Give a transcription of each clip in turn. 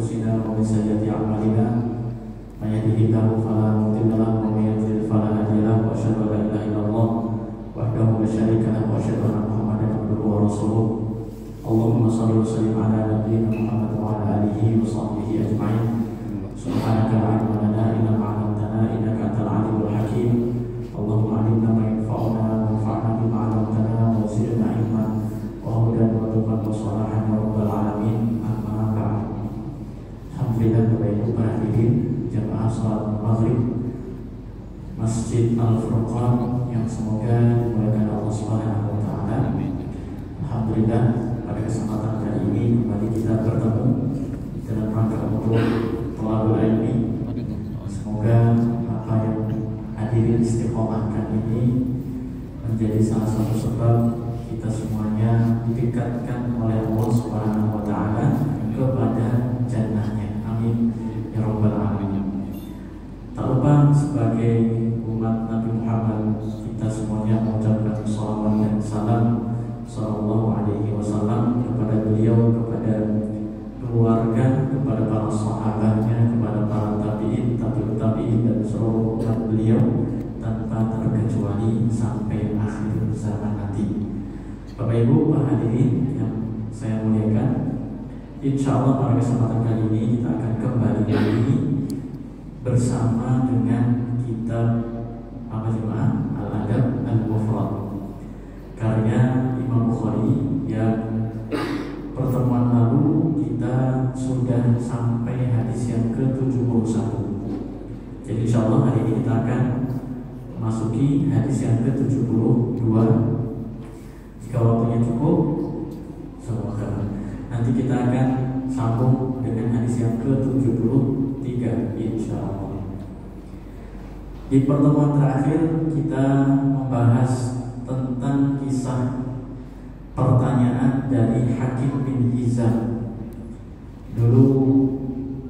أنفسنا ومن سيئات أعمالنا من يهده الله فلا مضل له ومن يضلل فلا هادي له وأشهد أن لا إله إلا الله وحده لا شريك له وأشهد أن محمدا عبده ورسوله اللهم صل وسلم على نبينا محمد وعلى آله وصحبه أجمعين سبحانك لا علم لنا إلا ما علمتنا إنك أنت العليم الحكيم اللهم علمنا ما ينفعنا وانفعنا بما علمتنا وزدنا علما وهدى وتقى وصلاحا يا رب العالمين. Amma ba'd. Alhamdulillah Bapak Ibu para hadirin jamaah salat maghrib Masjid Al-Furqan yang semoga dimuliakan Allah Subhanahu wa taala. Alhamdulillah pada kesempatan kali ini kembali kita bertemu dalam rangka untuk thalabul ilmi. Semoga apa yang hadirin istiqomahkan ini menjadi salah satu sebab kita semuanya didekatkan oleh Allah Subhanahu wa taala kepada jannahnya. Amin ya rabbal alamin. Tak lupa sebagai umat Nabi Muhammad kita semuanya mengucapkan salawat dan salam sallallahu alaihi wasallam kepada beliau, kepada keluarga, kepada para sahabatnya, kepada para tabi'in, tabi'ut tabi'in dan seluruh umat beliau tanpa terkecuali sampai akhir zaman nanti. Bapak Ibu para hadirin yang saya muliakan, insya Allah pada kesempatan kali ini kita akan kembali lagi bersama dengan kitab apa jemaah Al-Adab Al-Mufrad karya Imam Bukhari yang pertemuan lalu kita sudah sampai hadis yang ke-71. Jadi insya Allah hari ini kita akan memasuki hadis yang ke-72. Jika waktunya cukup, nanti kita akan sambung dengan hadis yang ke-73 insya Allah. Di pertemuan terakhir kita membahas tentang kisah pertanyaan dari Hakim bin Hizam. Dulu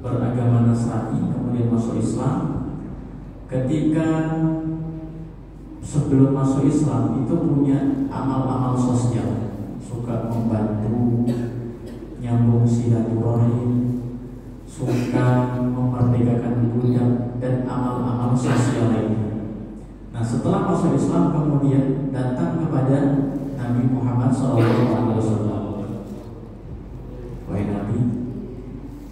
beragama Nasrani, kemudian masuk Islam. Ketika sebelum masuk Islam itu punya amal-amal sosial, suka membantu, nyambung silaturahim, suka memerdekakan budak dan amal-amal sosial lainnya. Nah, setelah masuk Islam kemudian datang kepada Nabi Muhammad SAW. Wahai Nabi,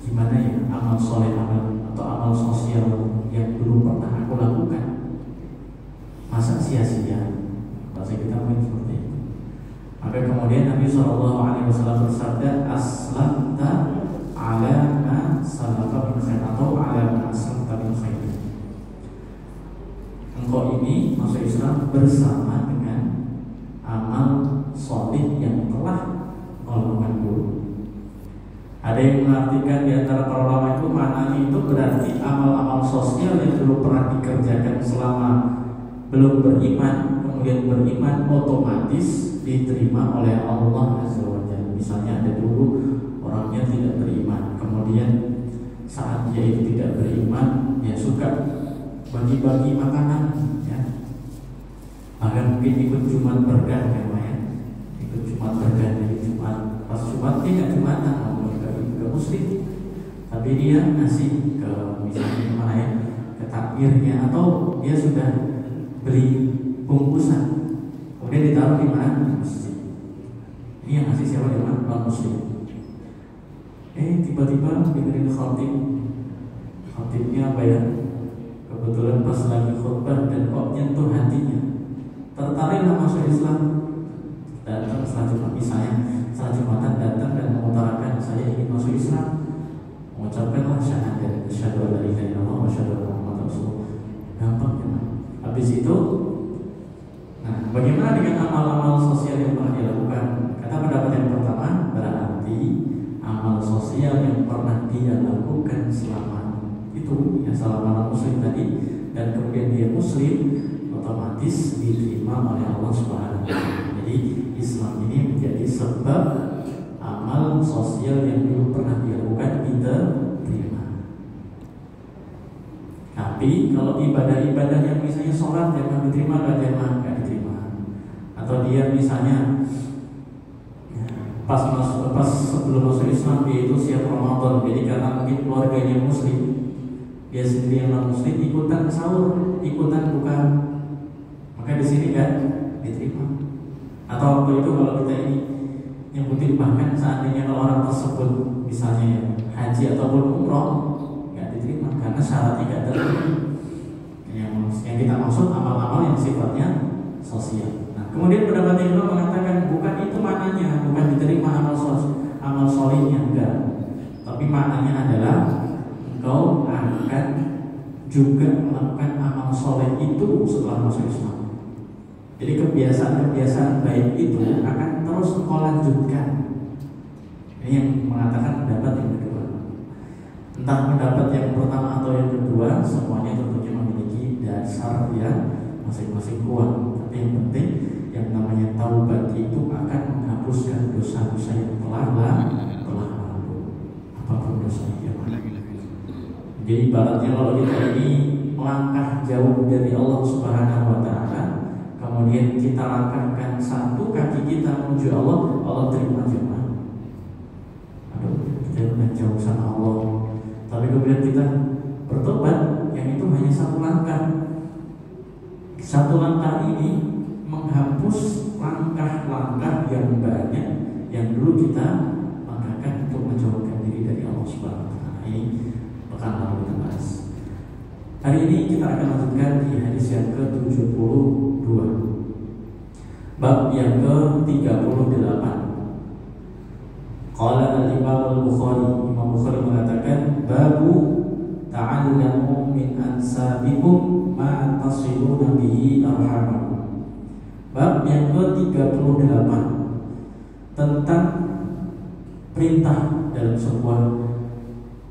gimana ya amal soleh atau amal sosial yang dulu pernah aku lakukan? Masa sia-sia? Bahasa kita mungkin seperti itu. Maka kemudian Nabi SAW bersabda, aslamta ala ma salafa min khair atau ala ma aslamta min khair. Engkau ini masuk Islam bersama dengan amal soleh yang telah melakukan dulu. Ada yang mengartikan di antara para ulama itu maknanya itu berarti amal-amal sosial yang dulu pernah dikerjakan selama belum beriman, kemudian beriman otomatis diterima oleh Allah Azza wa Jalla. Misalnya ada dulu orangnya tidak beriman, kemudian saat dia itu tidak beriman, dia suka bagi-bagi makanan, ya. Bahkan mungkin ikut Jumat berkah, ya, ikut Jumat berkah dari Jumat. Pas Jumat dia nggak Jumatan, ke Muslim, tapi dia ngasih ke misalnya kemana ya, ke takmirnya, atau dia sudah beli bungkusan, kemudian ditaruh di mana? Di masjid. Ini yang ngasih siapa? Yang non Muslim. Tiba-tiba dengerin khatibnya apa ya? Kebetulan pas lagi khutbah dan kok nyentuh hatinya, tertariklah masuk Islam. Datang setelah Jumat, misalnya setelah Jumatan datang dan mengutarakan saya ingin masuk Islam, mengucapkanlah syahadat asyhadu an la ilaha illallah wa asyhadu anna muhammadar rasulullah. Gampang ya. Habis itu, nah bagaimana dengan amal-amal sosial yang pernah dilakukan? Kata pendapat yang pertama, berarti amal sosial yang pernah dia lakukan selama itu, yang selama Muslim tadi, dan kemudian dia Muslim, otomatis diterima oleh Allah Subhanahu wa taala. Jadi Islam ini menjadi sebab amal sosial yang dulu pernah dilakukan diterima. Tapi kalau ibadah-ibadah yang misalnya sholat jangan diterima, nggak diterima. Atau dia misalnya pas sebelum masuk Islam dia itu siap Ramadan. Jadi karena mungkin keluarganya Muslim, dia sendiri yang non Muslim, ikutan sahur, ikutan buka, maka di sini kan diterima. Atau waktu itu kalau kita ini nyebutin, bahkan seandainya kalau orang tersebut misalnya haji ataupun umroh nggak diterima karena syaratnya nggak terpenuhi. Yang kita maksud amal-amal yang sifatnya sosial. Nah, kemudian pendapat yang kedua mengatakan bukan itu maknanya, bukan diterima amal solihnya, enggak. Tapi maknanya adalah engkau akan juga melakukan amal soleh itu setelah masuk Islam. Jadi kebiasaan-kebiasaan baik itu akan terus engkau lanjutkan. Ini yang mengatakan pendapat yang kedua. Entah pendapat yang pertama atau yang kedua, semuanya tentunya memiliki dasar yang masing-masing kuat. Tapi yang penting, yang namanya taubat itu akan menghapuskan dosa-dosa yang telah lalu, apapun dosanya. Jadi ibaratnya kalau kita ini melangkah jauh dari Allah Subhanahu Wa Taala, kemudian kita langkahkan satu kaki kita menuju Allah, Allah terima jemaah. Aduh, kita udah jauh sama Allah. Tapi kemudian kita bertobat, yang itu hanya satu langkah. Satu langkah ini menghapus langkah-langkah yang banyak yang dulu kita langkahkan untuk menjauhkan diri dari Allah Subhanahu Wa Taala. Ini pekan lalu kita bahas. Hari ini kita akan lanjutkan di hadis yang ke-72, bab yang ke-38. Qala al-Imam al-Bukhari, Imam Bukhari mengatakan babu ta'allamu min ansabikum ma tasiluna bihi arhamakum. Bab yang ke-38 tentang perintah dalam sebuah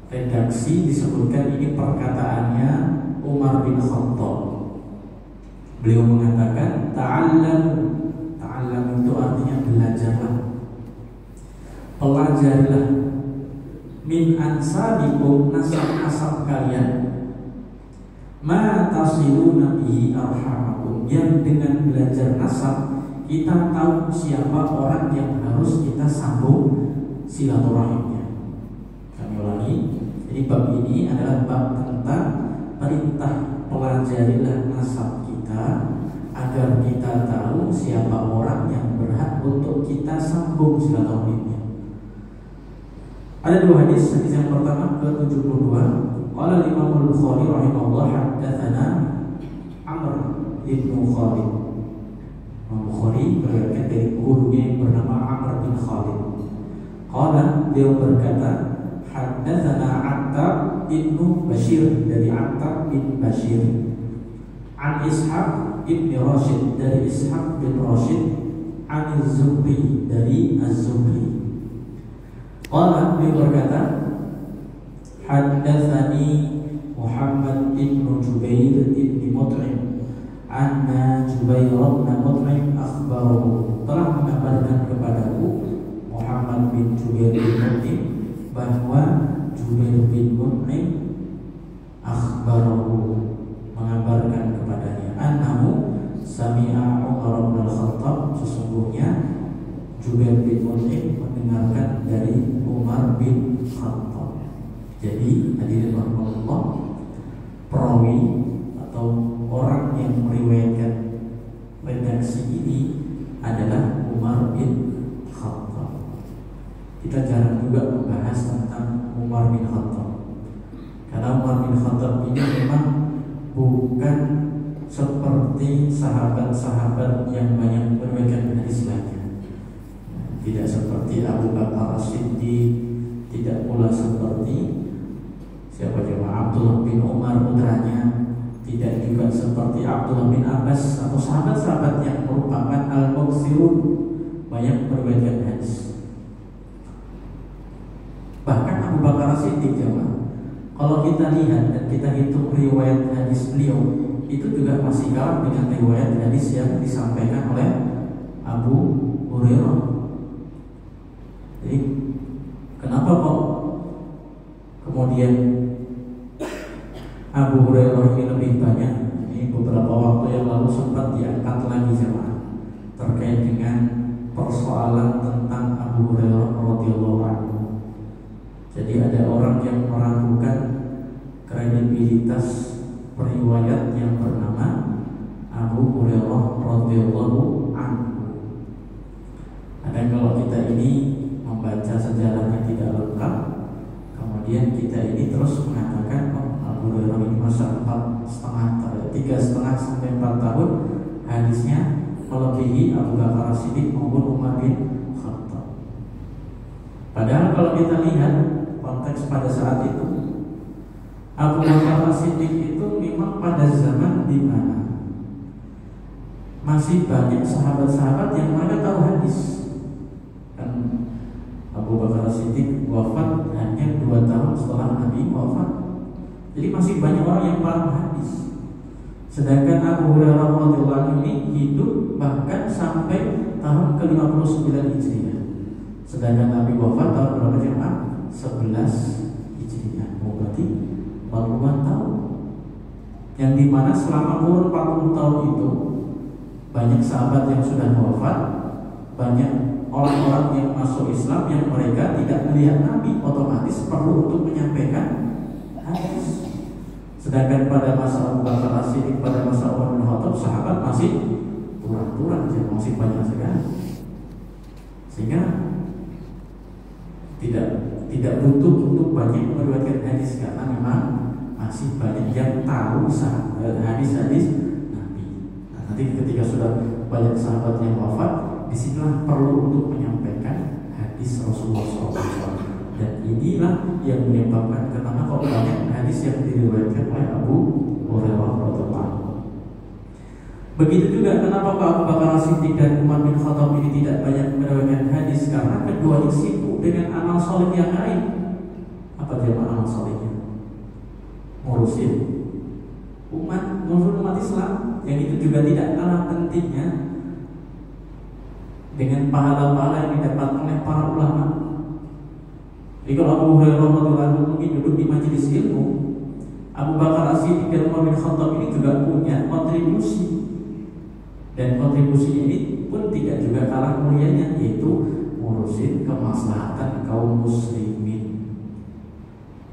redaksi disebutkan ini perkataannya Umar bin Khattab. Beliau mengatakan ta'allam itu artinya belajarlah, pelajarilah min ansabikum, nasab-nasab kalian, ma tasiluna bihi arhamakum, yang dengan belajar nasab kita tahu siapa orang yang harus kita sambung silaturahimnya. Kami ulangi, jadi bab ini adalah bab tentang perintah pelajarilah nasab kita agar kita tahu siapa orang yang berhak untuk kita sambung silaturahimnya. Ada dua hadis. Hadis yang pertama ke-72, qala Imam al-Bukhari rahimahullah haddatsana Amr bin Khalid. Imam Bukhari berkata dari gurunya yang bernama Amr bin Khalid. Qala, beliau berkata, haddatsana Attab bin Bashir, dari Attab bin Bashir. An Ishaq bin Rashid, dari Ishaq bin Rashid. An Az-Zuhri, dari Az-Zuhri. Qala, beliau berkata, haddatsani Muhammad bin Jubair bin Mut'im anna Jubair bin Mut'im akhbarahu, telah mengabarkan kepadaku Muhammad bin Jubair bin Mut'im bahwa Jubair bin Mut'im akhbarahu, mengabarkan kepadanya, annahu sami'a Umar bin Khattab, sesungguhnya Jubair bin Mut'im mendengarkan dari Umar bin Khattab. Jadi hadirin rahmatullah, perawi atau orang yang meriwayatkan redaksi ini adalah Umar bin Khattab. Kita jarang juga membahas tentang Umar bin Khattab, karena Umar bin Khattab ini memang bukan seperti sahabat-sahabat yang banyak meriwayatkan hadis lainnya. Tidak seperti Abu Bakar As-Siddiq, tidak pula seperti siapa jemaah Abdullah bin Umar putranya, tidak juga seperti Abdullah bin Abbas atau sahabat-sahabat yang merupakan al-muksirun, banyak meriwayatkan hadis. Bahkan Abu Bakar As-Siddiq jemaah, kalau kita lihat dan kita hitung riwayat hadis beliau, itu juga masih kalah dengan riwayat hadis yang disampaikan oleh Abu Hurairah. Jadi kenapa kok kemudian Abu Hurairah ini lebih banyak? Ini beberapa waktu yang lalu sempat diangkat lagi jemaah terkait dengan persoalan tentang Abu Hurairah Jadi ada orang yang meragukan kredibilitas periwayat yang bernama Abu Hurairah radhiyallahu anhu. Ada kalau kita ini membaca sejarahnya tidak lengkap, kemudian kita ini terus mengatakan Abu Hurairah ini masa 3,5 sampai 4 tahun hadisnya melebihi Abu Bakar As-Siddiq maupun Umar bin Khattab. Padahal kalau kita lihat konteks pada saat itu, Abu Bakar As-Siddiq itu memang pada zaman di mana masih banyak sahabat-sahabat yang mereka tahu hadis. Dan Abu Bakar As-Siddiq wafat hanya 2 tahun setelah Nabi wafat. Jadi masih banyak orang yang paham hadis. Sedangkan Abu Hurairah radhiyallahu anhu ini hidup bahkan sampai tahun ke-59 Hijriah. Sedangkan Nabi wafat tahun berapa jemaah? 11 Hijriah. Berarti 40-an tahun. Yang dimana selama umur 40 tahun itu banyak sahabat yang sudah wafat, banyak orang-orang yang masuk Islam yang mereka tidak melihat Nabi, otomatis perlu untuk menyampaikan hadis. Sedangkan pada masa Abu Bakar As-Siddiq, pada masa Umar bin Khattab, sahabat masih turun-turun, masih banyak sekali. Sehingga tidak butuh untuk banyak meriwayatkan hadis karena memang masih banyak yang tahu hadis-hadis Nabi. Nah, nanti ketika sudah banyak sahabat yang wafat, disinilah perlu untuk menyampaikan hadis Rasulullah SAW. Dan inilah yang menyebabkan kenapa kok banyak hadis yang diriwayatkan oleh Abu Hurairah radhiyallahu anhu. Begitu juga kenapa Abu Bakar As-Siddiq dan Umar bin Khattab ini tidak banyak meriwayatkan hadis, karena keduanya sibuk dengan amal soleh yang lain. Apa dia amal solehnya? Ngurusin umat Islam, yang itu juga tidak kalah pentingnya dengan pahala-pahala yang didapatkan oleh para ulama. Jadi kalau Abu Hurairah radhiyallahu anhu mungkin duduk di majelis ilmu, Abu Bakar As-Siddiq dan Umar bin Khattab ini juga punya kontribusi, dan kontribusinya ini pun tidak juga kalah mulianya, yaitu ngurusin kemaslahatan kaum muslimin.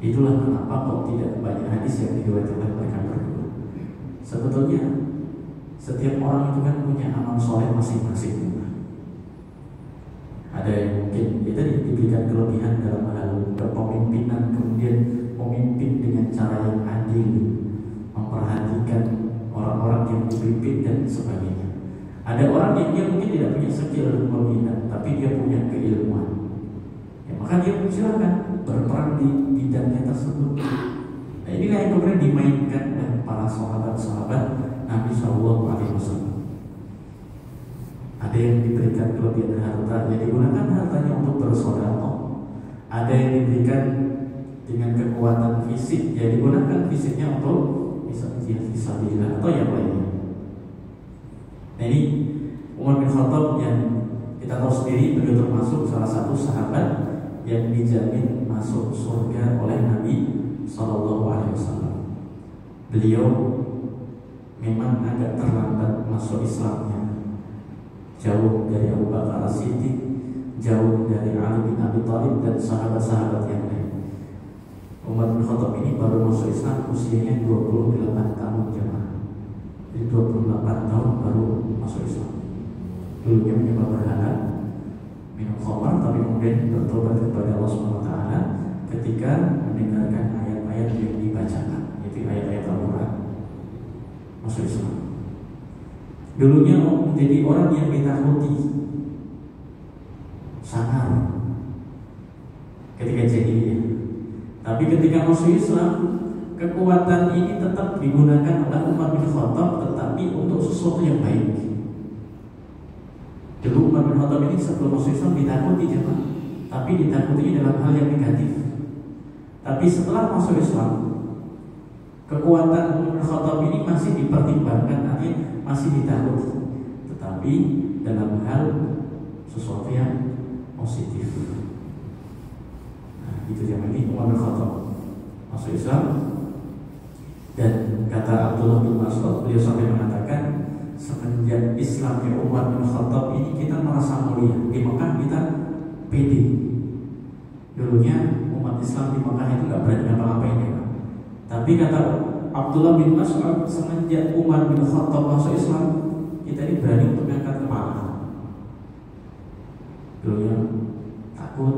Itulah kenapa kok tidak banyak hadis yang diriwayatkan oleh mereka berdua. Sebetulnya setiap orang itu kan punya amal soleh masing-masing. Ada yang mungkin kita diberikan kelebihan dalam hal kepemimpinan, kemudian memimpin dengan cara yang adil, memperhatikan orang-orang yang dipimpin dan sebagainya. Ada orang yang dia mungkin tidak punya skill kepemimpinan, tapi dia punya keilmuan. Ya, maka dia silakan berperan di bidangnya tersebut. Nah, inilah yang kemudian dimainkan oleh para sahabat-sahabat Nabi SAW. Ada yang diberikan kelebihan harta, jadi gunakan hartanya untuk bersedekah. Ada yang diberikan dengan kekuatan fisik, jadi gunakan fisiknya untuk bisa fisabilillah atau yang lainnya. Nah, ini Umar bin Khattab yang kita tahu sendiri, beliau termasuk salah satu sahabat yang dijamin masuk surga oleh Nabi SAW. Beliau memang agak terlambat masuk Islamnya, jauh dari Abu Bakar As-Siddiq, jauh dari Ali bin Abi Thalib dan sahabat-sahabat yang lain. Umar bin Khattab ini baru masuk Islam usianya 28 tahun jemaah. Jadi 28 tahun baru masuk Islam. Dulunya menyembah berhala, minum khamar, tapi kemudian bertobat kepada Allah SWT ketika mendengarkan ayat-ayat yang dibacakan, yaitu ayat-ayat Al-Quran. Masuk Islam. Dulunya menjadi orang yang ditakuti, sangar ketika jahiliyah. Tapi ketika masuk Islam, kekuatan ini tetap digunakan oleh Umar bin Khattab, tetapi untuk sesuatu yang baik. Dulu Umar bin Khattab ini sebelum masuk Islam ditakuti jemaah, tapi ditakutinya dalam hal yang negatif. Tapi setelah masuk Islam, kekuatan Umar bin Khattab ini masih dipertimbangkan, artinya masih ditakuti, tetapi dalam hal sesuatu yang positif. Nah, itu yang ini Umar bin Khattab masuk Islam. Dan kata Abdullah bin Mas'ud, beliau sampai mengatakan, semenjak Islamnya Umar bin Khattab ini kita merasa mulia. Di Mekah kita pede. Dulunya Umar umat Islam di Mekah itu nggak berani ngapa-ngapain ya. Tapi kata Abdullah bin Mas'ud, semenjak Umar bin Khattab masuk Islam, kita ini berani untuk mengangkat kepala. Dulu yang takut,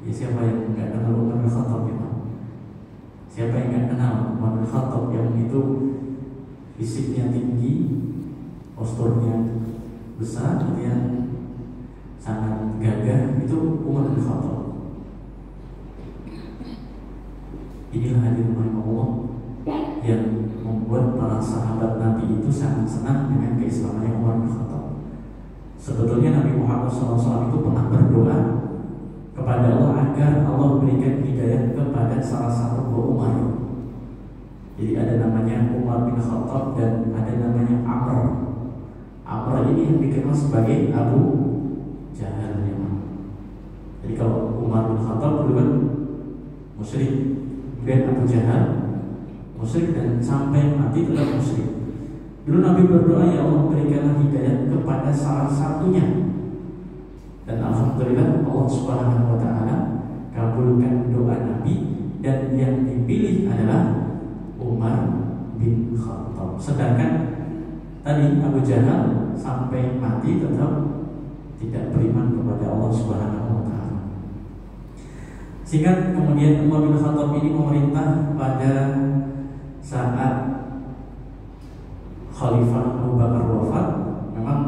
ya siapa yang nggak kenal Umar bin Khattab ya? Siapa yang nggak kenal Umar bin Khattab yang itu fisiknya tinggi, posturnya besar, kemudian sangat gagah, itu Umar bin Khattab. Inilah hadirin Allah yang membuat para sahabat Nabi itu sangat senang dengan keislamannya Umar bin Khattab. Sebetulnya Nabi Muhammad SAW itu pernah berdoa kepada Allah agar Allah berikan hidayah kepada salah satu buah Umar. Jadi ada namanya Umar bin Khattab dan ada namanya Amr. Amr ini yang dikenal sebagai Abu Jahal. Jadi kalau Umar bin Khattab dulu kan musyrik, kemudian Abu Jahal musyrik dan sampai mati tetap musyrik. Dulu Nabi berdoa, ya Allah berikanlah hidayah kepada salah satunya. Dan alhamdulillah Allah Subhanahu wa taala kabulkan doa Nabi dan yang dipilih adalah Umar bin Khattab. Sedangkan tadi Abu Jahal sampai mati tetap tidak beriman kepada Allah Subhanahu wa taala. Sehingga kemudian Umar bin Khattab ini memerintah pada saat Khalifah Abu Bakar wafat. Memang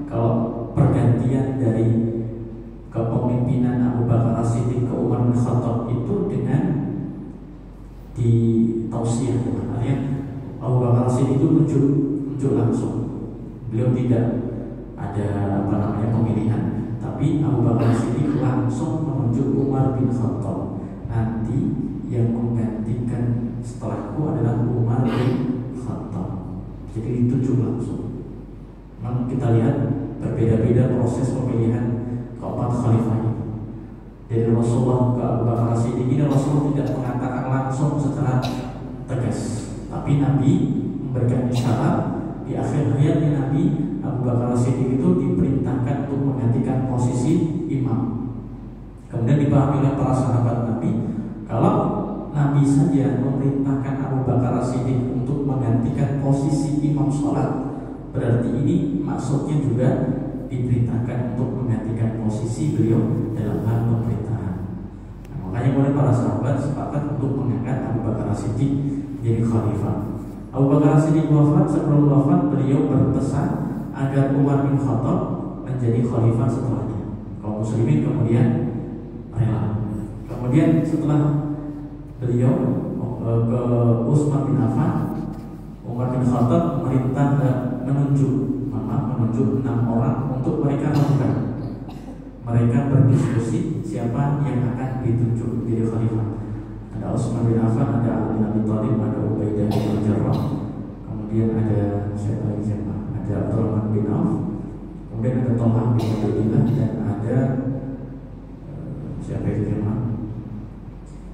kalau pergantian dari kepemimpinan Abu Bakar As-Siddiq ke Umar bin Khattab itu dengan ditausiah, artinya Abu Bakar As-Siddiq itu muncul langsung. Beliau tidak ada pemilihan, tapi Abu Bakar As-Siddiq langsung menunjuk Umar bin Khattab. Nanti yang menggantikan setelahku adalah Umar bin Khattab. Jadi ditunjuk langsung. Memang kita lihat berbeda-beda proses pemilihan keempat khalifah ini. Dari Rasulullah ke Abu Bakar As-Siddiq ini Rasulullah tidak mengatakan langsung secara tegas, tapi Nabi memberikan isyarat. Di akhir hayatnya Nabi, Abu Bakar As-Siddiq itu diperintahkan untuk menggantikan posisi imam. Kemudian dipahami oleh para sahabat Nabi, kalau Nabi saja memerintahkan Abu Bakar As-Siddiq untuk menggantikan posisi imam sholat, berarti ini maksudnya juga diperintahkan untuk menggantikan posisi beliau dalam hal pemerintahan. Nah, makanya kemudian para sahabat sepakat untuk mengangkat Abu Bakar As-Siddiq menjadi khalifah. Abu Bakar As-Siddiq wafat, sebelum wafat beliau berpesan agar Umar bin Khattab menjadi khalifah setelahnya. Kaum muslimin kemudian rela. Kemudian setelah beliau ke Utsman bin Affan, Umar bin Khattab menunjuk 6 orang untuk mereka lakukan. Mereka berdiskusi siapa yang akan ditunjuk menjadi khalifah. Ada Utsman bin Affan, ada Ali bin Abi Thalib, ada Ubaidah bin Jarrah, kemudian ada siapa? Ada Abdurrahman bin Auf, kemudian ada Thalhah bin Ubaidillah, dan ada siapa itu namanya?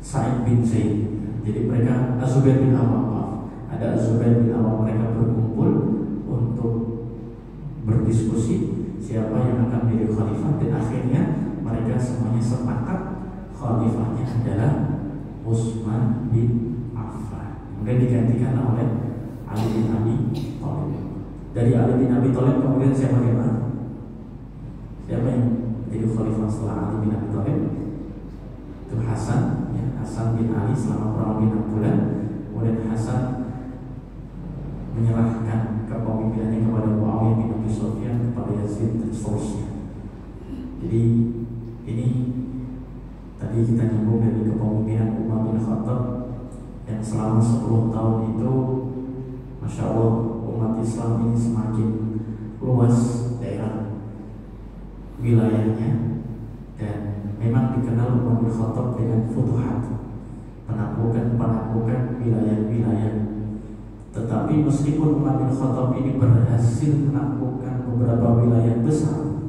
Sa'id bin Zaid. Jadi mereka Az-Zubair bin Awwam, ada Az-Zubair bin Awwam, mereka berkumpul untuk berdiskusi siapa yang akan menjadi khalifah, dan akhirnya mereka semuanya sepakat khalifahnya adalah Utsman bin Affan. Kemudian digantikan oleh Ali bin Abi Thalib. Dari Ali bin Abi Thalib kemudian siapa yang menjadi khalifah setelah Ali bin Abi Thalib? Itu Hasan, ya, Hasan bin Ali selama kurang lebih 6 bulan. Kemudian Hasan menyerahkan kepemimpinannya kepada Muawiyah bin Abi Sufyan, kepada Yazid, dan seterusnya. Jadi ini tadi kita nyambung dari kepemimpinan Umar bin Khattab yang selama 10 tahun itu, Masya Allah, umat Islam ini semakin luas daerah wilayahnya, dan memang dikenal Umar bin Khattab dengan futuhat, penaklukan wilayah-wilayah. Tetapi meskipun Umar bin Khattab ini berhasil menaklukkan beberapa wilayah besar,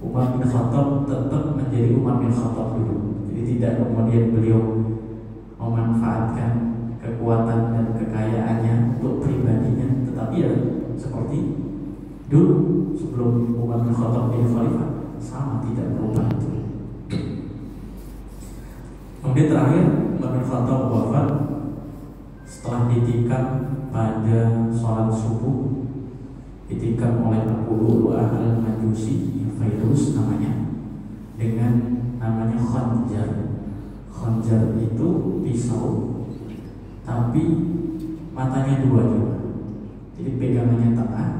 Umar bin Khattab tetap menjadi Umar bin Khattab dulu. Jadi tidak kemudian beliau memanfaatkan kekuatan dan kekayaannya untuk pribadinya, tetapi ya seperti dulu sebelum Umar bin Khattab menjadi khalifah, sama, tidak berubah. Kemudian terakhir Umar bin Khattab wafat setelah ditikam pada sholat subuh, ditikam oleh Abu Lu'lu'ah al-Majusi, Fairuz namanya, dengan namanya khanjar. Khanjar itu pisau, tapi matanya dua juga. Jadi pegangannya tengah,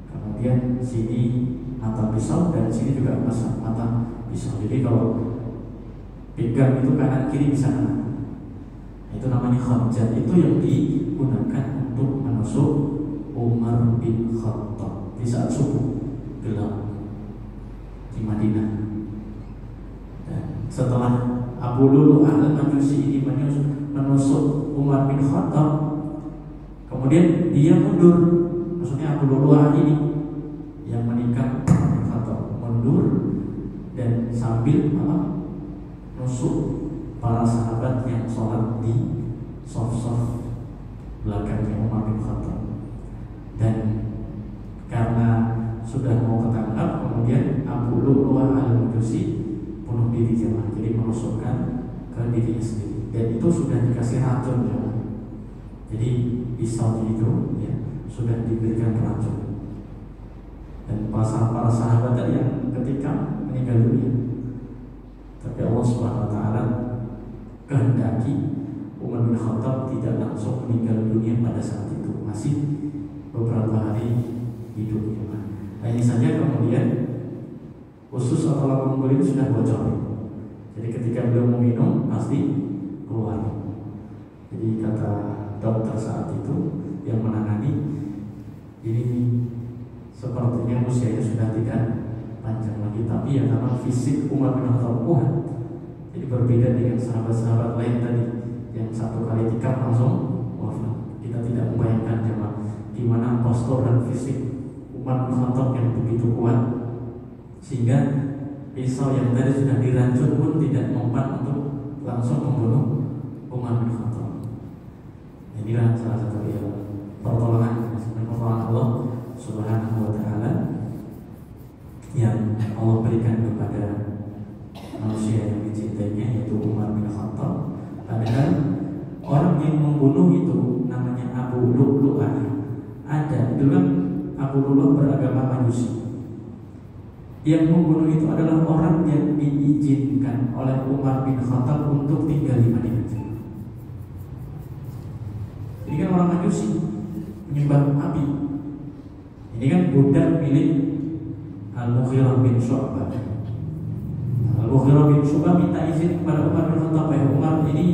kemudian sini mata pisau dan sini juga mata pisau. Jadi kalau pegang itu kanan kiri bisa kena. Itu namanya khanjar. Itu yang digunakan untuk menusuk Umar bin Khattab di saat subuh gelap di Madinah. Dan setelah Abu Lu'lu'ah al-Majusi ini menusuk Umar bin Khattab, kemudian dia mundur. Maksudnya Abu Lu'lu'ah ini yang menikam Umar bin Khattab mundur dan sambil nusuk para sahabat yang sholat di sof-sof belakangnya Umar bin Khattab. Dan karena sudah mau ketangkap, kemudian Abu Lu'lu'ah al-Majusi bunuh diri jemaah, jadi menusukkan ke dirinya sendiri. Dan itu sudah dikasih racun jemaah. Jadi pisau itu ya sudah diberikan racun. Dan para sahabat tadi yang ketika meninggal dunia, tapi Allah Subhanahu wa taala kehendaki Umar bin Khattab tidak langsung meninggal dunia pada saat itu, masih beberapa hari hidup. Nah ini saja kemudian usus atau lambung beliau sudah bocor. Jadi ketika beliau mau minum pasti keluar. Jadi kata dokter saat itu yang menangani, ini sepertinya usianya sudah tidak panjang lagi, tapi ya karena fisik Umar bin Khattab kuat, jadi berbeda dengan sahabat-sahabat lain tadi yang satu kali tikam langsung wafat. Kita tidak membayangkan jemaah di mana postur dan fisik Umar bin Khattab yang begitu kuat, sehingga pisau yang tadi sudah diracun pun tidak mempan untuk langsung membunuh Umar bin Khattab. Inilah salah satu pertolongan Allah Subhanahu wa taala yang Allah berikan kepada manusia yang dicintainya, yaitu Umar bin Khattab. Padahal orang yang membunuh itu namanya Abu Lu'lu'ah. Ada dulu Abu Lu'lu'ah beragama Majusi. Yang membunuh itu adalah orang yang diizinkan oleh Umar bin Khattab untuk tinggal di Madinah. Ini kan orang Majusi, menyembah api. Ini kan budak milik Al-Mughirah bin Syu'bah. Al-Mughirah bin Syu'bah minta izin kepada Umar bin Khattab, ya Umar, ini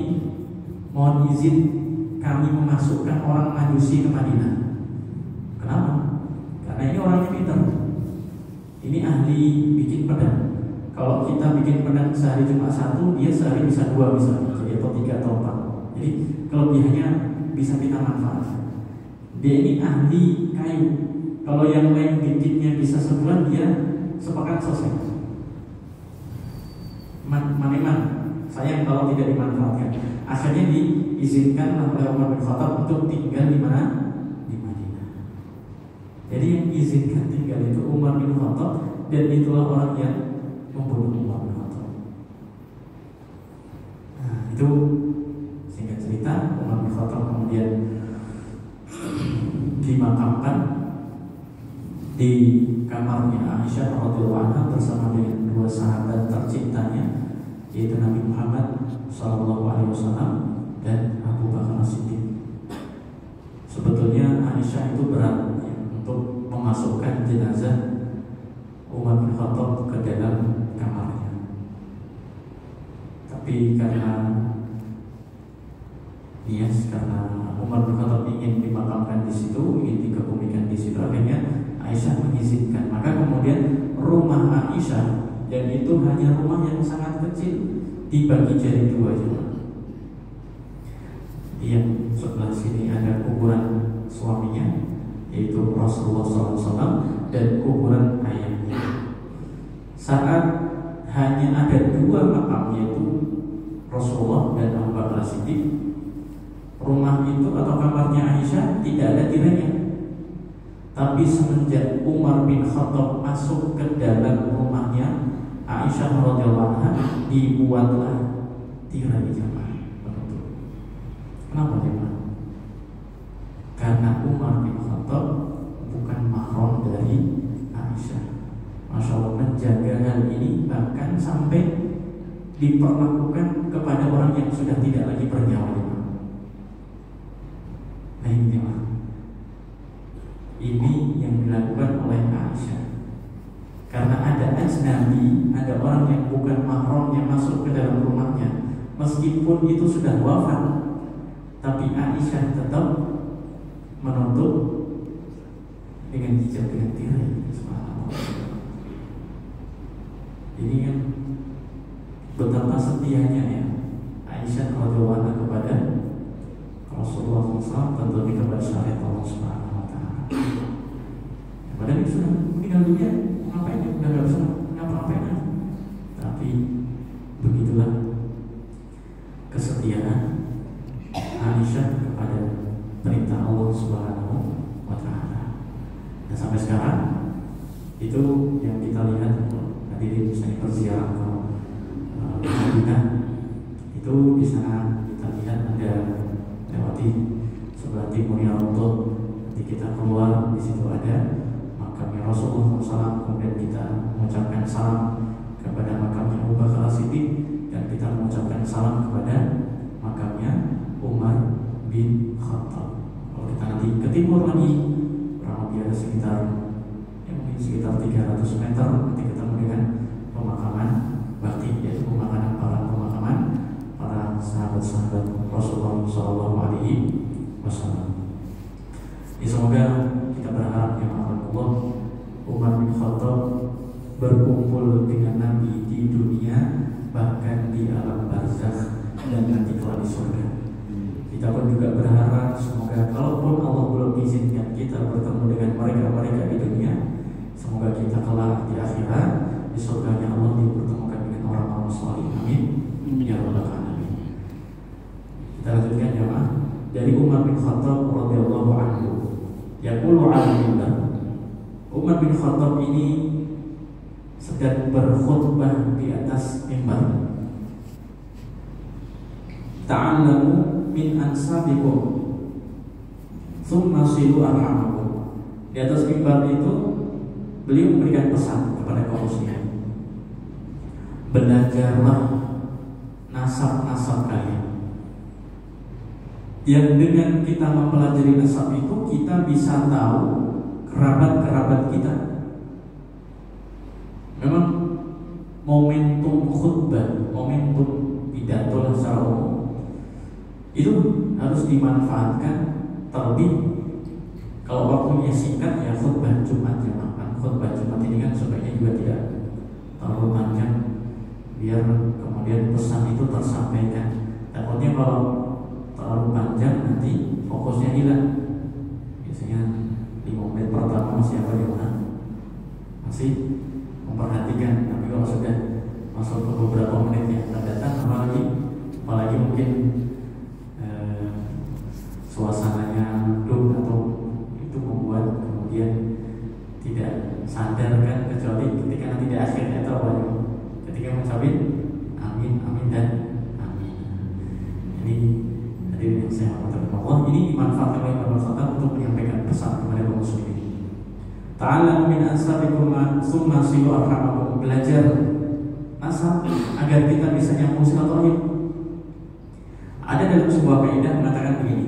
mohon izin kami memasukkan orang Majusi ke Madinah. Kenapa? Karena ini orangnya pintar. Ini ahli bikin pedang. Kalau kita bikin pedang sehari cuma satu, dia sehari bisa dua misalnya, jadi atau tiga atau empat. Jadi kelebihannya bisa kita manfaatkan. Dia ini ahli kayu. Kalau yang lain bikinnya bisa sebulan, dia sepekan selesai. Maniman, sayang kalau tidak dimanfaatkan. Akhirnya diizinkan oleh Umar bin Khattab untuk tinggal di mana? Di Madinah. Jadi yang izinkan tinggal itu Umar bin Khattab, dan itulah orang yang membunuh Umar bin Khattab. Nah, itu singkat cerita, Umar bin Khattab kemudian dimakamkan di kamarnya Aisyah radhiyallahu anha bersama dengan dua sahabat tercintanya, yaitu Nabi Muhammad SAW dan Abu Bakar As-Siddiq. Sebetulnya Aisyah itu berat ya, untuk memasukkan jenazah Umar bin Khattab ke dalam kamarnya, tapi karena Umar bin Khattab ingin dimakamkan di situ, ingin dikebumikan di situ, akhirnya Aisyah mengizinkan. Maka kemudian rumah Aisyah, dan itu hanya rumah yang sangat kecil, dibagi jadi dua juga. Yang sebelah sini ada kuburan suaminya, yaitu Rasulullah SAW, dan kuburan ayahnya. Saat hanya ada dua makam, yaitu Rasulullah dan Abu Bakar Siddiq, rumah itu atau kamarnya Aisyah tidak ada tirainya. Tapi semenjak Umar bin Khattab masuk ke dalam rumahnya Aisyah radhiyallahu anha, dibuatlah tirai jamaah penutup. Kenapa jamaah? Karena Umar bin Khattab bukan mahram dari Aisyah. Masya Allah, menjaga hal ini bahkan sampai diperlakukan kepada orang yang sudah tidak lagi bernyawa. Nah ini jemaah, ini yang dilakukan oleh Aisyah. Karena ada ajnabi, ada orang yang bukan mahram yang masuk ke dalam rumahnya, meskipun itu sudah wafat, tapi Aisyah tetap menutup dengan hijab, dengan tirai. Ini kan betapa setianya ya Aisyah radhiyallahu anha kepada Rasulullah SAW, tentu kepada syariat Allah Subhanahu Wa Taala. Padahal dia sudah meninggal dunia, ngapain dia udah nggak bisa ngapa-ngapain. Tapi begitulah kesetiaan Aisyah kepada perintah Allah Subhanahu Wa Taala. Dan sampai sekarang itu yang kita lihat. Hadirin misalnya berziarah ke Madinah, itu di sana kita lihat ada lewati sebelah timurnya Raudhah. Nanti kita keluar, di situ ada makamnya Rasulullah SAW. Kemudian kita mengucapkan salam kepada makamnya Abu Bakar As-Siddiq, dan kita mengucapkan salam kepada makamnya Umar bin Khattab. Kalau kita nanti ke timur lagi, kurang lebih ada sekitar 300 meter, nanti ketemu dengan pemakaman Baqi, yaitu pemakaman para sahabat-sahabat Rasulullah SAW. Semoga kita berharap ya Allah, Umar bin Khattab berkumpul dengan Nabi di dunia, bahkan di alam barzakh dan nanti kelak di surga. Kita pun juga berharap semoga kalaupun Allah belum izinkan kita bertemu dengan mereka di dunia, semoga kita kelak di akhirat di surganya Allah dipertemukan dengan orang-orang salih. Amin ya rabbal alamin. Kita lanjutkan jemaah dari Umar bin Khattab radhiyallahu anhu. Yaqulu al-minbar. Umar bin Khattab ini sedang berkhutbah di atas mimbar. Ta'allamu min ansabikum thumma silu arhamakum. Di atas mimbar itu beliau memberikan pesan kepada kaum muslimin, belajarlah nasab-nasab kalian. Yang dengan kita mempelajari nasab itu, kita bisa tahu kerabat-kerabat kita. Memang momentum khutbah, momentum pidato secara umum itu harus dimanfaatkan terlebih kalau waktunya singkat, ya khutbah Jumat jemaah. Khutbah Jumat ini kan sebaiknya juga tidak terlalu panjang, biar kemudian pesan itu tersampaikan. Takutnya kalau terlalu panjang nanti fokusnya hilang. Biasanya 5 menit pertama masih apa ya, masih memperhatikan, tapi kalau sudah masuk ke beberapa menit yang akan datang, apalagi mungkin suasananya mendung atau itu membuat kemudian tidak sadar kan, kecuali ketika nanti di akhirnya atau apa, ketika mengucapkan amin, amin dan amin. Ini hadirin yang saya hormati Allah, ini dimanfaatkan oleh Umar bin Khattab untuk menyampaikan pesan kepada kaum muslimin. Ta'allamu min ansabikum tsumma silu arhamakum. Belajar nasab agar kita bisa nyambung silaturahim. Ada dalam sebuah kaidah mengatakan begini,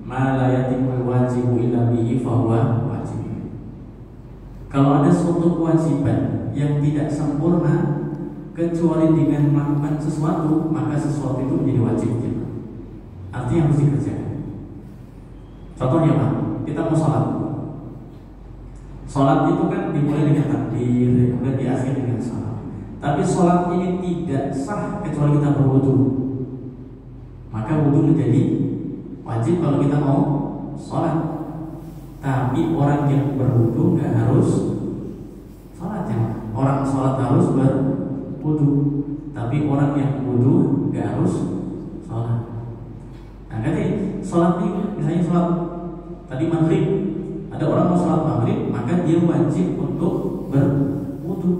ma la yatimul wajibu illa bihi fa huwa wajib. Kalau ada suatu kewajiban yang tidak sempurna kecuali dengan melakukan sesuatu, maka sesuatu itu menjadi wajib. Artinya harus dikerjakan. Contohnya apa? Kita mau sholat. Sholat itu kan dimulai dengan takbir, kemudian diakhiri dengan salam. Tapi sholat ini tidak sah kecuali kita berwudu. Maka wudu menjadi wajib kalau kita mau sholat. Tapi orang yang berwudu nggak harus sholat ya. Orang sholat harus berwudu, tapi orang yang wudu nggak harus sholat. Nah, jadi sholat ini misalnya sholat tadi maghrib, ada orang mau sholat maghrib, maka dia wajib untuk berwudu.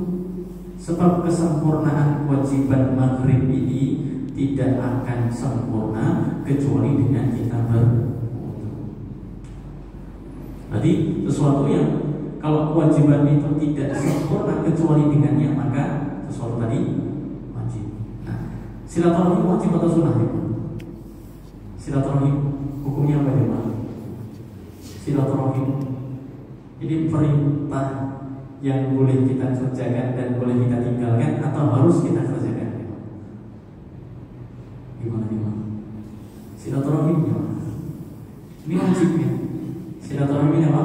Sebab kesempurnaan kewajiban maghrib ini tidak akan sempurna kecuali dengan kita berwudu. Jadi sesuatu yang kalau kewajiban itu tidak sempurna kecuali dengannya, maka sesuatu tadi wajib. Nah, silaturahim wajib atau sunnah ya? Silaturahim hukumnya apa ya? Silaturahim ini perintah yang boleh kita kerjakan dan boleh kita tinggalkan atau harus kita kerjakan? Gimana? Silaturahim gimana? Ini wajibnya. Silaturahim ini apa?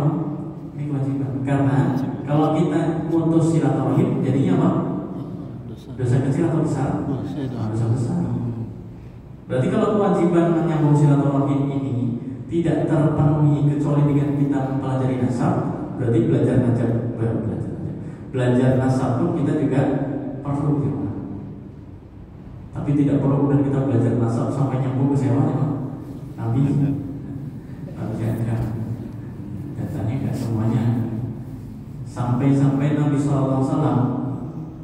Ini kewajiban. Karena kalau kita putus silaturahim jadinya apa? Dosa kecil atau besar? Dosa besar. Berarti kalau kewajiban menyambung silaturahim ini tidak terpenuhi kecuali dengan kita mempelajari nasab, berarti belajar nasab pun kita juga perlu juga. Tapi tidak perlu kemudian kita belajar nasab sampai nyambung ke sewa ya, Nabi. Datanya nggak semuanya. Sampai Nabi SAW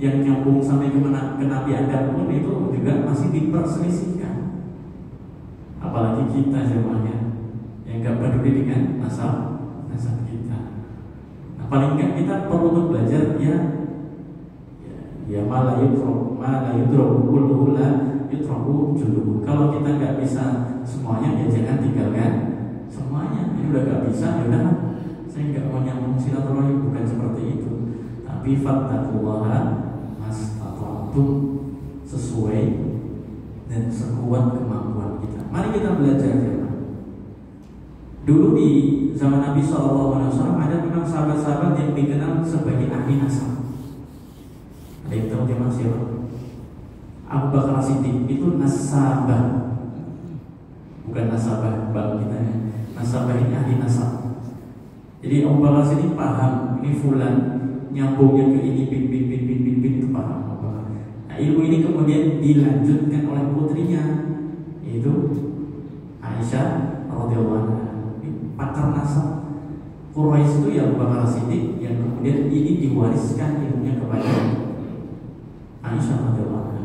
yang nyambung sampai ke Nabi Adam pun itu juga masih diperselisihkan. Apalagi kita semuanya yang nggak peduli dengan nasab kita. Nah, paling nggak kita perlu untuk belajar ya malah yudroku kulluhu la yudroku juluhu. Kalau kita nggak bisa semuanya ya jangan tinggalkan semuanya. Ini udah nggak bisa, ya udah saya nggak mau nyambung silaturahim, bukan seperti itu. Tapi fattaqullaha mastata'tum, sesuai dan sekuat kemampuan kita. Mari kita belajar ya. Dulu di zaman Nabi SAW ada memang sahabat-sahabat yang dikenal sebagai ahli nasab. Ada yang tahu jemaah siapa? Abu Bakar Siddiq itu nasabah, bukan nasabah bang kita ya. Nasabah ini ahli nasab. Jadi Abu Bakar Siddiq paham ini fulan nyambungnya ke ini bin itu paham. Nah, ilmu ini kemudian dilanjutkan oleh putrinya yaitu Aisyah radhiyallahu anha. Pakar nasab Quraisy itu ya Abu Bakar Siddiq, yang kemudian ini diwariskan ilmunya kepada Aisyah radhiyallahu anha.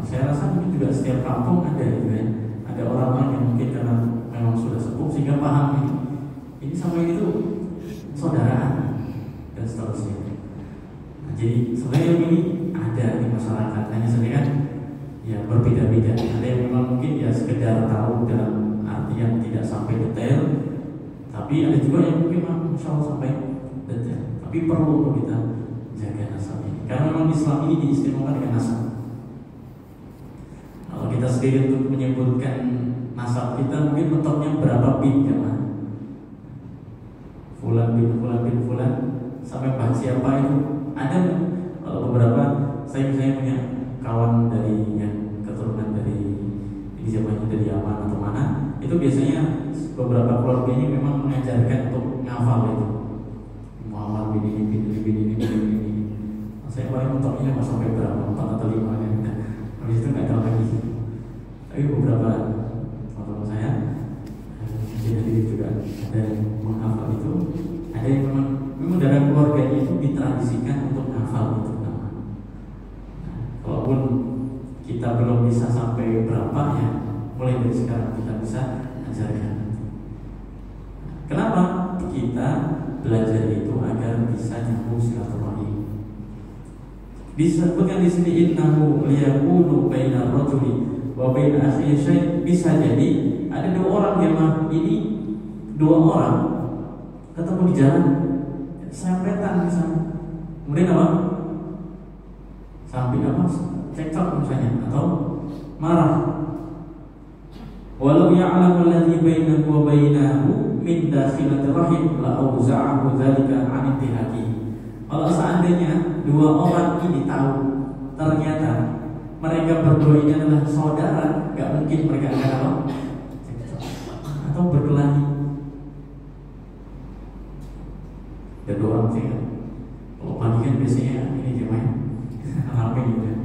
Saya rasa mungkin juga setiap kampung ada gitu ya. Ada orang-orang yang mungkin karena memang sudah sepuh sehingga paham ini sama ini tuh saudaraan dan seterusnya. Nah, jadi sebenarnya ilmu ini ada di masyarakat, hanya saja kan ya berbeda-beda. Ada yang memang mungkin ya sekedar tahu dalam arti yang tidak sampai detail, tapi ada juga yang mungkin insya Allah sampai detail. Tapi perlu untuk kita jaga nasab ini, karena memang Islam ini diistimewakan dengan nasab. Kalau kita sendiri untuk menyebutkan nasab kita mungkin mentoknya berapa bin ya, fulan bin fulan sampai bah siapa itu ada. Kalau beberapa saya misalnya punya kawan dari yang keturunan dari zamannya dari Yaman atau mana, itu biasanya beberapa keluarganya memang mengajarkan untuk ngafal itu Muhammad bin ini. Saya paling mentoknya nggak sampai berapa, 4 atau 5 ya. Habis itu nggak tahu lagi. Tapi beberapa teman saya jadi juga ada yang menghafal itu, ada yang memang dalam keluarganya itu ditradisikan untuk menghafal itu. Walaupun kita belum bisa sampai berapa ya, mulai dari sekarang kita bisa ajarkan. Kenapa kita belajar itu agar bisa nyambung silaturahim? Disebutkan di sini innahu liyakunu bainar rajuli wa bain akhihi syai'. Bisa jadi ada 2 orang jemaah ini, 2 orang ketemu di jalan, serempetan misalnya. Kemudian apa? Sampai apa? Cekcok misalnya atau marah. Walau ya'lamu alladhi bainahu wa bainahu min dakhilati rahim la auza'ahu dzalika 'an intihaki. Kalau seandainya 2 orang ini tahu ternyata mereka berdua ini adalah saudara, gak mungkin mereka akan apa? Cekcok atau berkelahi. Ada 2 orang sih kan. Kalau pagi kan biasanya ini gimana? Ramai gitu ya,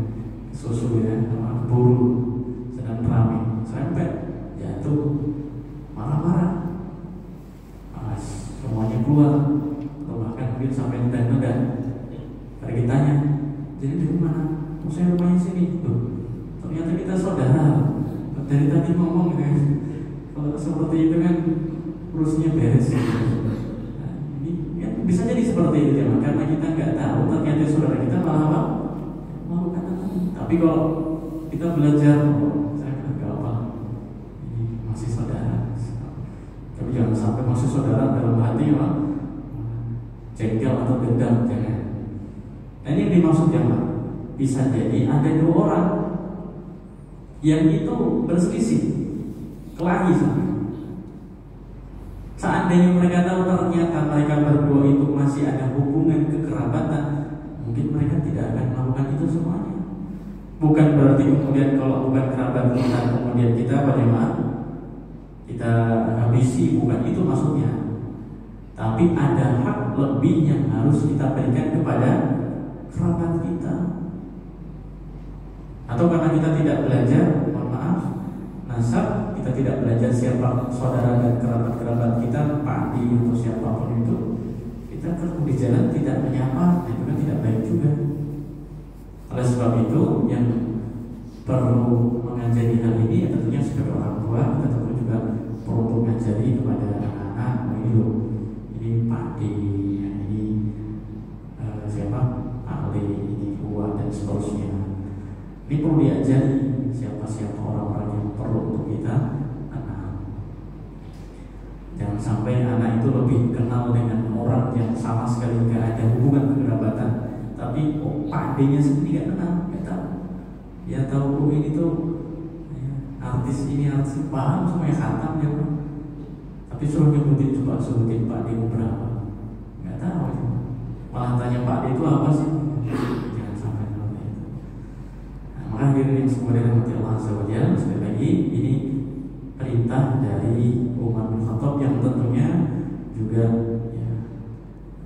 susu ya, sama buru sedang ramai, serempet, jatuh, marah-marah, semuanya keluar, atau bahkan mungkin sampai nendang-nendang. Kalau ditanya, jadi dari mana? rumahnya sini. Tuh, ternyata kita saudara. Dari tadi ngomong kan, kalau seperti itu kan urusnya beres. Nah, ini ya, bisa jadi seperti itu ya, karena kita nggak tahu ternyata saudara kita malah apa? Melakukan hal. Tapi kalau kita belajar, saya nggak apa, ini masih saudara. Tapi jangan sampai masih saudara dalam hati apa? Jengkel atau dendam, jangan. Nah ini yang dimaksud ya Pak. Bisa jadi ada dua orang yang itu berselisih, kelahi sama. Seandainya mereka tahu ternyata mereka berdua itu masih ada hubungan kekerabatan, mungkin mereka tidak akan melakukan itu semuanya. Bukan berarti kemudian kalau bukan kerabat kita, kemudian kita bagaimana? Kita habisi, bukan itu maksudnya. Tapi ada hak lebih yang harus kita berikan kepada kerabat kita. Atau karena kita tidak belajar, mohon maaf, nasab, kita tidak belajar siapa saudara dan kerabat-kerabat kita, pakdi atau siapapun itu, kita kalau di jalan tidak menyapa, itu kan tidak baik juga. Oleh sebab itu, yang perlu mengajari hal ini ya tentunya sebagai orang tua, kita tentu juga perlu mengajari kepada anak-anak, ini pakdi, ini siapa, ahli, ini uang dan seterusnya. Ini perlu diajari siapa-siapa orang-orang yang perlu untuk kita kenal. Jangan sampai anak itu lebih kenal dengan orang yang sama sekali nggak ada hubungan kekerabatan, tapi pakdenya sendiri nggak kenal, nggak tahu. Ya tahu ini tuh ya, artis ini artis paham semuanya khatam ya, tapi suruh nyebutin coba sebutin pakdemu berapa, nggak tahu. Malah tanya pakde itu apa sih? Hadirin yang semoga dirahmati Allah Azza wa Jalla, sekali lagi ini perintah dari Umar bin Khattab yang tentunya juga ya,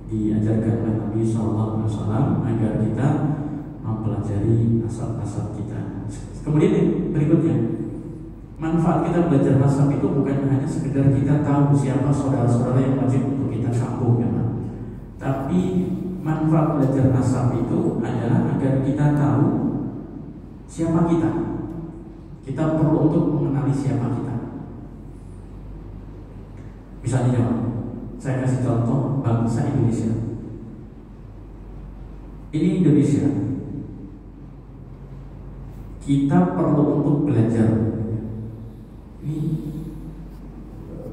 diajarkan oleh Nabi SAW agar kita mempelajari nasab-nasab kita. Kemudian yang berikutnya, manfaat kita belajar nasab itu bukan hanya sekedar kita tahu siapa saudara-saudara yang wajib untuk kita sambung, ya, tapi manfaat belajar nasab itu adalah agar kita tahu siapa kita. Kita perlu untuk mengenali siapa kita. Misalnya, saya kasih contoh bangsa Indonesia. Ini Indonesia. Kita perlu untuk belajar. Ini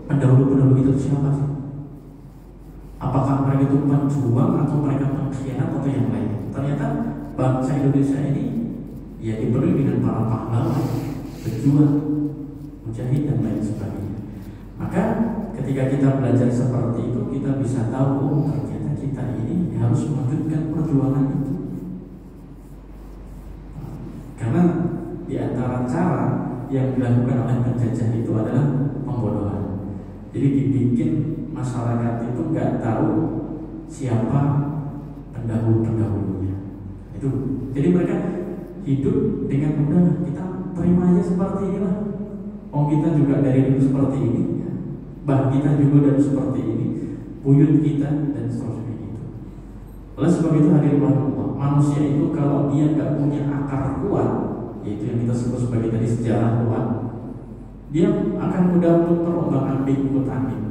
pendahulu-pendahulu itu siapa sih? Apakah mereka itu penjuang atau mereka pengkhianat atau yang lain? Ternyata bangsa Indonesia ini ya dipenuhi dengan para pahlawan, pejuang, mujahid dan lain sebagainya. Maka ketika kita belajar seperti itu, kita bisa tahu oh ternyata kita ini harus melanjutkan perjuangan itu. Karena di antara cara yang dilakukan oleh penjajah itu adalah pembodohan. Jadi dibikin masyarakat itu nggak tahu siapa pendahulu-pendahulunya. Itu. Jadi mereka hidup dengan mudah, kita terima aja seperti inilah. Oh kita juga dari dulu seperti ini, ya. Bah kita juga dari seperti ini, buyut kita dan seterusnya itu. Oleh sebab itu hadirin rahimahullah, manusia itu kalau dia nggak punya akar kuat, yaitu yang kita sebut sebagai tadi sejarah kuat, dia akan mudah untuk terombang-ambing ikut angin.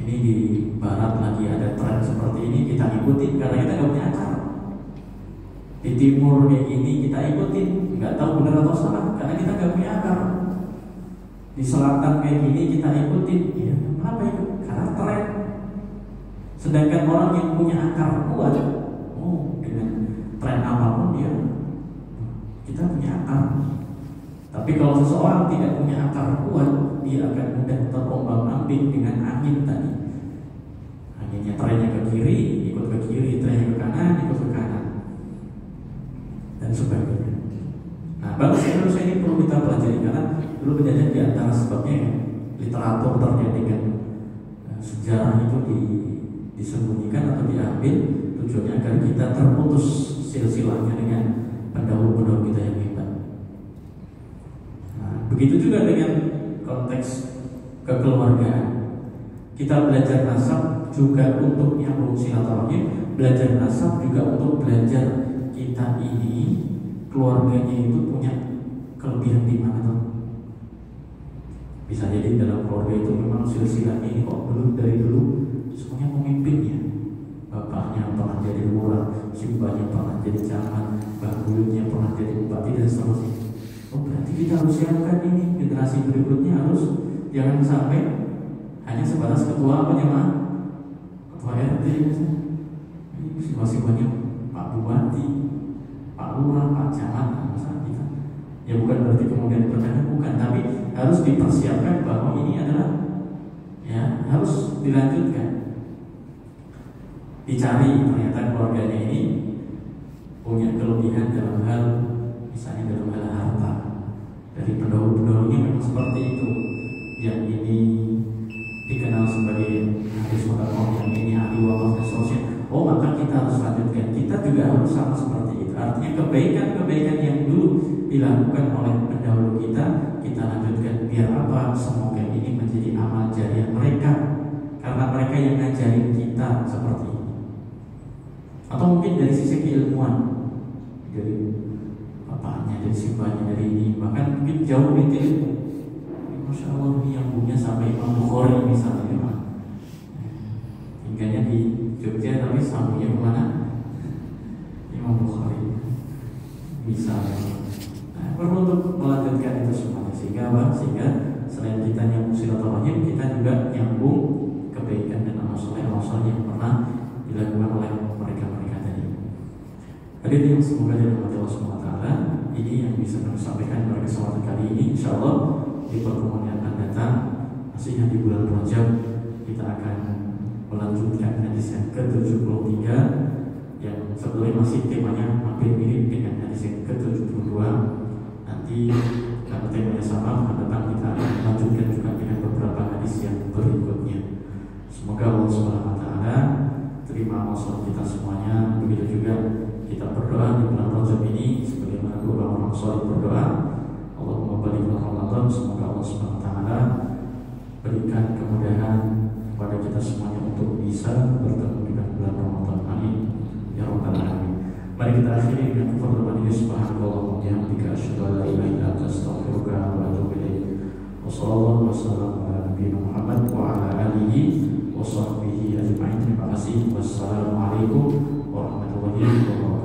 Ini di barat lagi ada tren seperti ini, kita ikutin karena kita nggak punya akar. Di timur kayak gini kita ikutin, nggak tahu benar atau salah karena kita nggak punya akar. Di selatan kayak gini kita ikutin, ya kenapa ikut? Karena tren. Sedangkan orang yang punya akar kuat, oh dengan tren apapun dia, kita punya akar. Tapi kalau seseorang tidak punya akar kuat, dia akan mudah terombang-ambing dengan angin tadi. Anginnya trennya ke kiri, ikut ke kiri, trennya ke kanan, ikut ke kanan, dan sebagainya. Nah, bangsa Indonesia ini perlu kita pelajari karena dulu penjajah di antara sebabnya ya, literatur terkait dengan sejarah itu disembunyikan atau diambil tujuannya agar kita terputus silsilahnya dengan pendahulu-pendahulu kita yang hebat. Nah, begitu juga dengan konteks kekeluargaan. Kita belajar nasab juga untuk nyambung silaturahim, belajar nasab juga untuk belajar kita ini keluarganya itu punya kelebihan di mana tuh? Bisa jadi dalam keluarga itu memang silsilahnya ini kok dari dulu semuanya pemimpin ya. Bapaknya pernah jadi lurah, simbahnya pernah jadi camat, bahulunya pernah jadi bupati dan seterusnya. Oh berarti kita harus siapkan ini generasi berikutnya harus jangan sampai hanya sebatas ketua apa jemaah, ketua RT misalnya. Ini masih banyak Pak Bupati, Pak Lurah, Pak Camat, misalnya kita. Ya bukan berarti kemudian berkata bukan, tapi harus dipersiapkan bahwa ini adalah ya harus dilanjutkan. Dicari ternyata keluarganya ini punya kelebihan dalam hal misalnya dalam hal harta. Dari pendahulu-pendahulunya memang seperti itu. Yang ini dikenal sebagai ahli sodaqah, yang ini ahli wakaf dan seterusnya. Oh maka kita harus lanjutkan. Kita juga harus sama seperti itu. Artinya kebaikan-kebaikan yang dulu dilakukan oleh pendahulu kita lanjutkan. Biar apa? Semoga ini menjadi amal jariah mereka, karena mereka yang ngajarin kita seperti ini. Atau mungkin dari sisi keilmuan, dari bapaknya, dari simbahnya, dari ini, bahkan mungkin jauh lebih ilmu. Masya Allah, ini yang punya sampai Imam Bukhari misalnya, tinggalnya di Jogja tapi sambungnya kemana? Imam Bukhari misalnya. Nah, perlu untuk melanjutkan itu semuanya sehingga apa? Sehingga selain kita nyambung silaturahim, kita juga nyambung kebaikan dan amal soleh yang pernah dilakukan oleh mereka tadi. Hadirin yang semoga dirahmati Allah SWT, ini yang bisa kami sampaikan pada kesempatan kali ini. InsyaAllah di pertemuan yang akan datang, masih di bulan Rajab, kita akan melanjutkan hadis yang ke-73 yang sebelumnya masih temanya hampir mirip dengan hadis yang ke-72. Nanti karena temanya sama, akan datang kita akan melanjutkan juga dengan beberapa hadis yang berikutnya. Semoga Allah SWT terima amal sholat kita semuanya. Begitu juga kita berdoa di bulan Rajab ini sebagaimana orang-orang sholat berdoa, Allahumma barik Ramadan. Semoga Allah SWT berikan kemudahan kepada kita semuanya untuk bisa bertemu dengan bulan Ramadan. Amin ya rabbal alamin. Mari kita akhiri dengan pertemuan ini. Subhanallah wa bihamdika asyhadu an la ilaha illa anta astaghfiruka wa atubu ilaik. Wassallallahu wasallam ala nabiyina Muhammad wa ala alihi wa sahbihi ajma'in. Terima kasih. Wassalamualaikum warahmatullahi wabarakatuh.